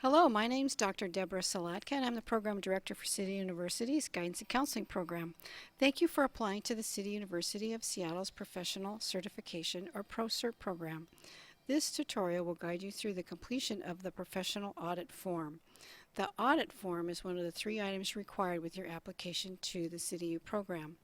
Hello, my name is Dr. Deborah Salatka, and I'm the Program Director for City University's Guidance and Counseling Program. Thank you for applying to the City University of Seattle's Professional Certification or ProCert program. This tutorial will guide you through the completion of the Professional Audit Form. The audit form is one of the 3 items required with your application to the CityU program.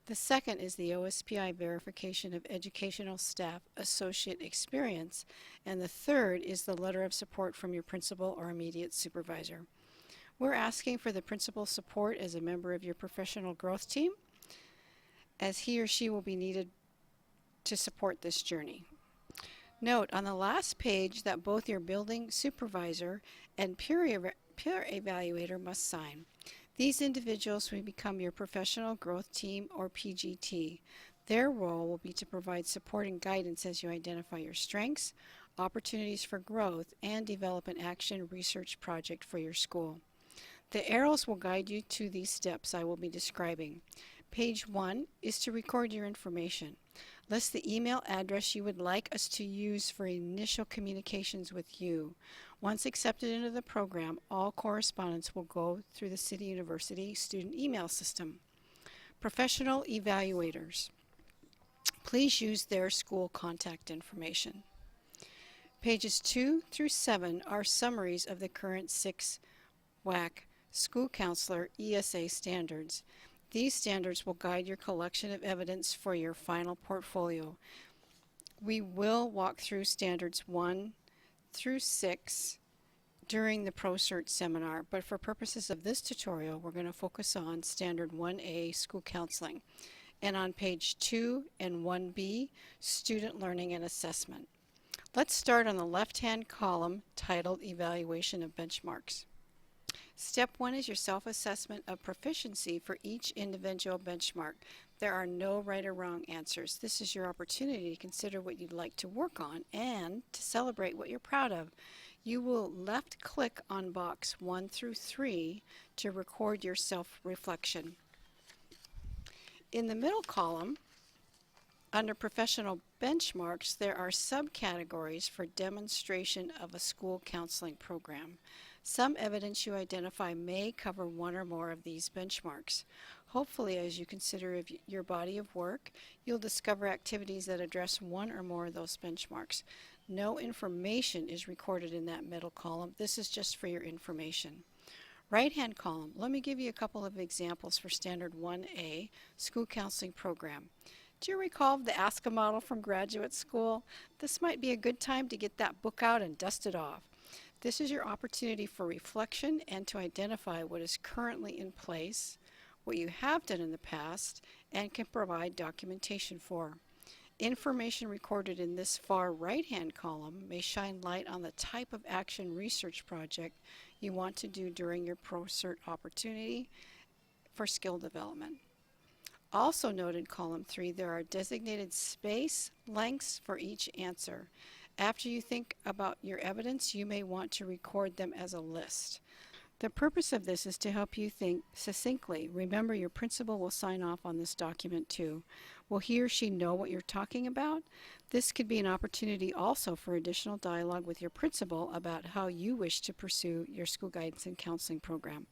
The second is the OSPI verification of educational staff associate experience, and the third is the letter of support from your principal or immediate supervisor. We're asking for the principal's support as a member of your professional growth team, as he or she will be needed to support this journey. Note on the last page that both your building supervisor and peer evaluator must sign. These individuals will become your professional growth team or PGT. Their role will be to provide support and guidance as you identify your strengths, opportunities for growth, and develop an action research project for your school. The arrows will guide you to these steps I will be describing. Page 1 is to record your information. List the email address you would like us to use for initial communications with you. Once accepted into the program, all correspondence will go through the City University student email system. Professional evaluators. Please use their school contact information. Pages 2 through 7 are summaries of the current 6 WAC School Counselor ESA standards. These standards will guide your collection of evidence for your final portfolio. We will walk through standards 1 through 6 during the ProCert seminar, but for purposes of this tutorial, we're going to focus on Standard 1A, School Counseling, and on page 2 and 1B, Student Learning and Assessment. Let's start on the left-hand column titled Evaluation of Benchmarks. Step 1 is your self-assessment of proficiency for each individual benchmark. There are no right or wrong answers. This is your opportunity to consider what you'd like to work on and to celebrate what you're proud of. You will left-click on box 1 through 3 to record your self-reflection. In the middle column, under Professional Benchmarks, there are subcategories for demonstration of a school counseling program. Some evidence you identify may cover one or more of these benchmarks. Hopefully, as you consider your body of work, you'll discover activities that address one or more of those benchmarks. No information is recorded in that middle column. This is just for your information. Right-hand column, let me give you a couple of examples for Standard 1A, School Counseling Program. Do you recall the ASCA model from graduate school? This might be a good time to get that book out and dust it off. This is your opportunity for reflection and to identify what is currently in place, what you have done in the past, and can provide documentation for. Information recorded in this far right-hand column may shine light on the type of action research project you want to do during your ProCert opportunity for skill development. Also noted in column 3, there are designated space lengths for each answer. After you think about your evidence, you may want to record them as a list. The purpose of this is to help you think succinctly. Remember, your principal will sign off on this document too. Will he or she know what you're talking about? This could be an opportunity also for additional dialogue with your principal about how you wish to pursue your school guidance and counseling program.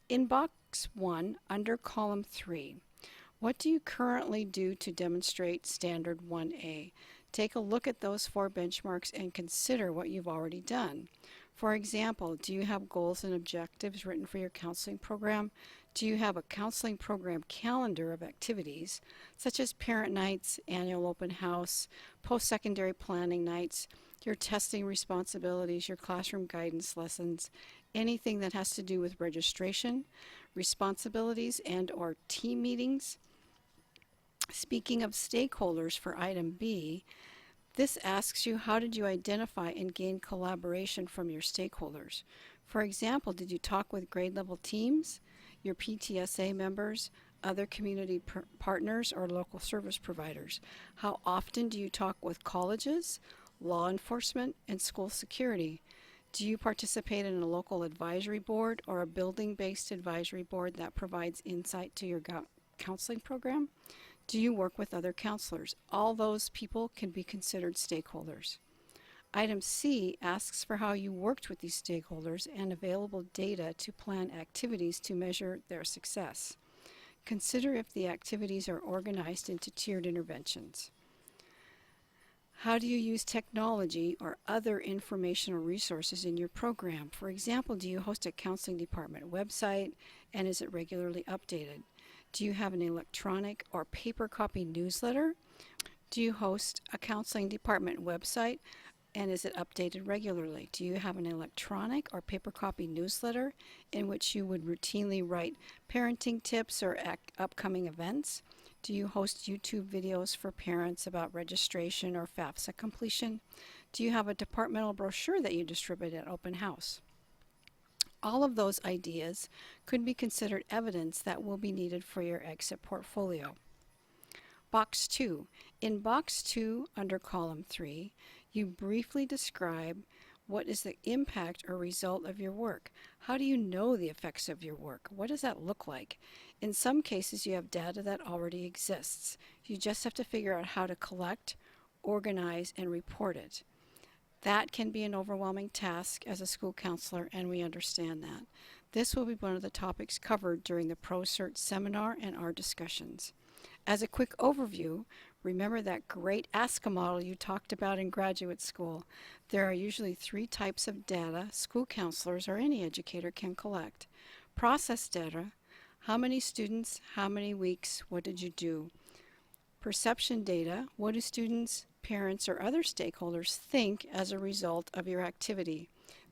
In box 1, under column 3, what do you currently do to demonstrate Standard 1A? Take a look at those 4 benchmarks and consider what you've already done. For example, do you have goals and objectives written for your counseling program? Do you have a counseling program calendar of activities, such as parent nights, annual open house, post-secondary planning nights, your testing responsibilities, your classroom guidance lessons, anything that has to do with registration, responsibilities, and/or team meetings? Speaking of stakeholders for item B, this asks you, how did you identify and gain collaboration from your stakeholders? For example, did you talk with grade level teams, your PTSA members, other community partners, or local service providers? How often do you talk with colleges, law enforcement, and school security? Do you participate in a local advisory board or a building-based advisory board that provides insight to your counseling program? Do you work with other counselors? All those people can be considered stakeholders. Item C asks for how you worked with these stakeholders and available data to plan activities to measure their success. Consider if the activities are organized into tiered interventions. How do you use technology or other informational resources in your program? For example, do you host a counseling department website, and is it regularly updated? Do you have an electronic or paper copy newsletter? Do you host a counseling department website, and is it updated regularly? Do you have an electronic or paper copy newsletter in which you would routinely write parenting tips or upcoming events? Do you host YouTube videos for parents about registration or FAFSA completion? Do you have a departmental brochure that you distribute at open house? All of those ideas could be considered evidence that will be needed for your exit portfolio. Box 2. In Box 2, under Column 3, you briefly describe what is the impact or result of your work. How do you know the effects of your work? What does that look like? In some cases, you have data that already exists. You just have to figure out how to collect, organize, and report it. That can be an overwhelming task as a school counselor, and we understand that. This will be one of the topics covered during the ProCert seminar and our discussions. As a quick overview, remember that great ASCA model you talked about in graduate school. There are usually 3 types of data school counselors or any educator can collect. Process data: how many students, how many weeks, what did you do? Perception data: what do students, parents, or other stakeholders think as a result of your activity?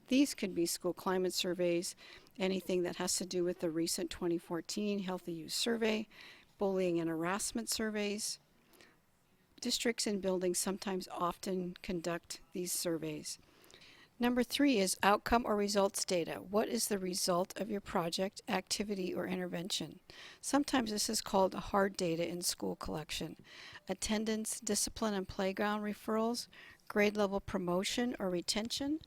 These could be school climate surveys, anything that has to do with the recent 2014 Healthy Youth Survey, bullying and harassment surveys. Districts and buildings sometimes often conduct these surveys. Number 3 is outcome or results data. What is the result of your project, activity, or intervention? Sometimes this is called hard data in school collection. Attendance, discipline, and playground referrals, grade level promotion or retention,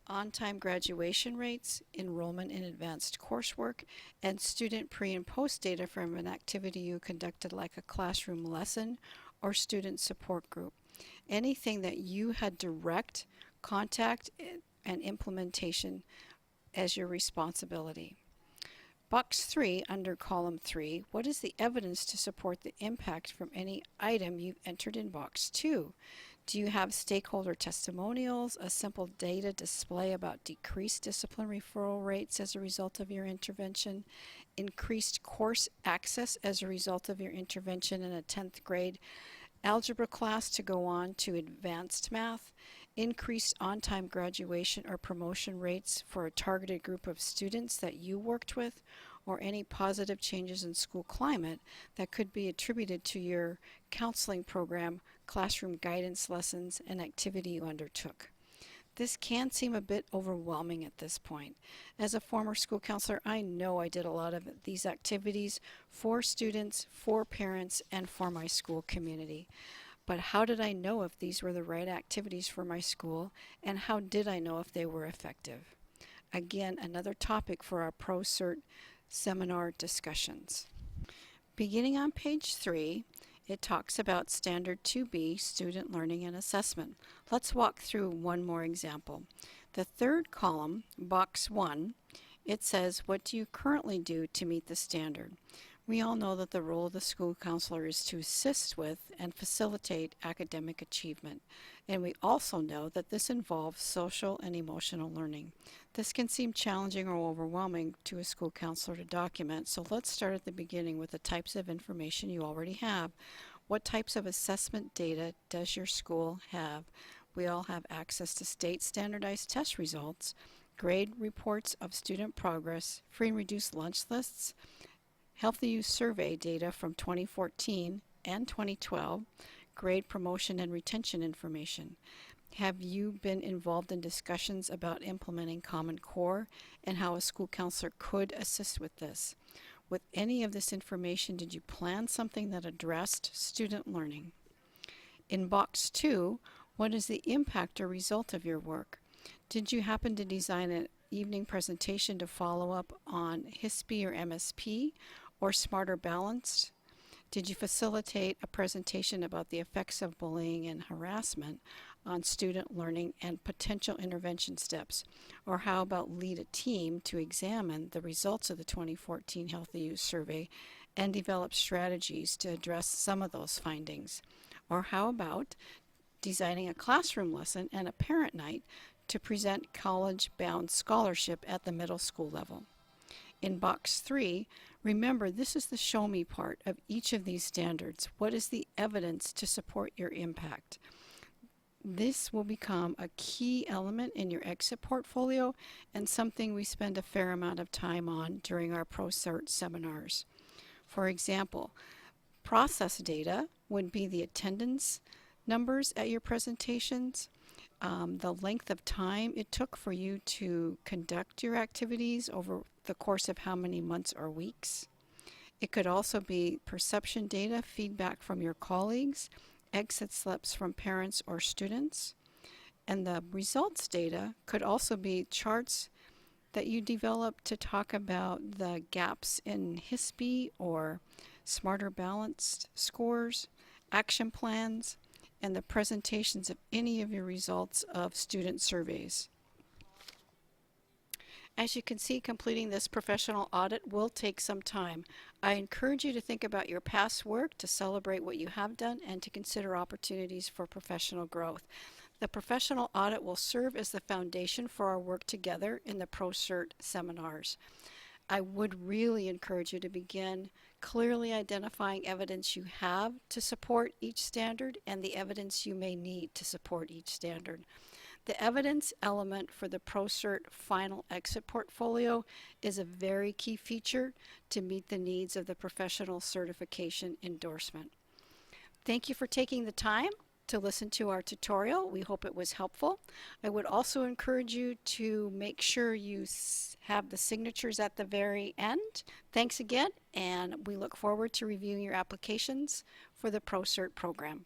on-time graduation rates, enrollment in advanced coursework, and student pre- and post data from an activity you conducted like a classroom lesson or student support group. Anything that you had direct contact and implementation as your responsibility. Box 3, under Column 3, what is the evidence to support the impact from any item you've entered in Box 2? Do you have stakeholder testimonials, a simple data display about decreased discipline referral rates as a result of your intervention, increased course access as a result of your intervention in a 10th grade algebra class to go on to advanced math, increased on-time graduation or promotion rates for a targeted group of students that you worked with, or any positive changes in school climate that could be attributed to your counseling program, classroom guidance lessons, and activity you undertook. This can seem a bit overwhelming at this point. As a former school counselor, I know I did a lot of these activities for students, for parents, and for my school community. But how did I know if these were the right activities for my school, and how did I know if they were effective? Again, another topic for our ProCert seminar discussions. Beginning on page 3, it talks about Standard 2B, Student Learning and Assessment. Let's walk through one more example. The third column, Box 1, it says, what do you currently do to meet the standard? We all know that the role of the school counselor is to assist with and facilitate academic achievement. And we also know that this involves social and emotional learning. This can seem challenging or overwhelming to a school counselor to document, so let's start at the beginning with the types of information you already have. What types of assessment data does your school have? We all have access to state standardized test results, grade reports of student progress, free and reduced lunch lists, Healthy Youth Survey data from 2014 and 2012, grade promotion and retention information. Have you been involved in discussions about implementing Common Core and how a school counselor could assist with this? With any of this information, did you plan something that addressed student learning? In Box 2, what is the impact or result of your work? Did you happen to design an evening presentation to follow up on HISP or MSP or Smarter Balanced? Did you facilitate a presentation about the effects of bullying and harassment on student learning and potential intervention steps? Or how about lead a team to examine the results of the 2014 Healthy Youth Survey and develop strategies to address some of those findings? Or how about designing a classroom lesson and a parent night to present college-bound scholarship at the middle school level? In box 3, remember this is the show me part of each of these standards. What is the evidence to support your impact? This will become a key element in your exit portfolio and something we spend a fair amount of time on during our ProCert seminars. For example, process data would be the attendance numbers at your presentations, the length of time it took for you to conduct your activities over the course of how many months or weeks. It could also be perception data, feedback from your colleagues, exit slips from parents or students. And the results data could also be charts that you develop to talk about the gaps in HISP or Smarter Balanced scores, action plans, and the presentations of any of your results of student surveys. As you can see, completing this professional audit will take some time. I encourage you to think about your past work, to celebrate what you have done, and to consider opportunities for professional growth. The professional audit will serve as the foundation for our work together in the ProCert seminars. I would really encourage you to begin clearly identifying evidence you have to support each standard and the evidence you may need to support each standard. The evidence element for the ProCert final exit portfolio is a very key feature to meet the needs of the professional certification endorsement. Thank you for taking the time to listen to our tutorial. We hope it was helpful. I would also encourage you to make sure you have the signatures at the very end. Thanks again, and we look forward to reviewing your applications for the ProCert program.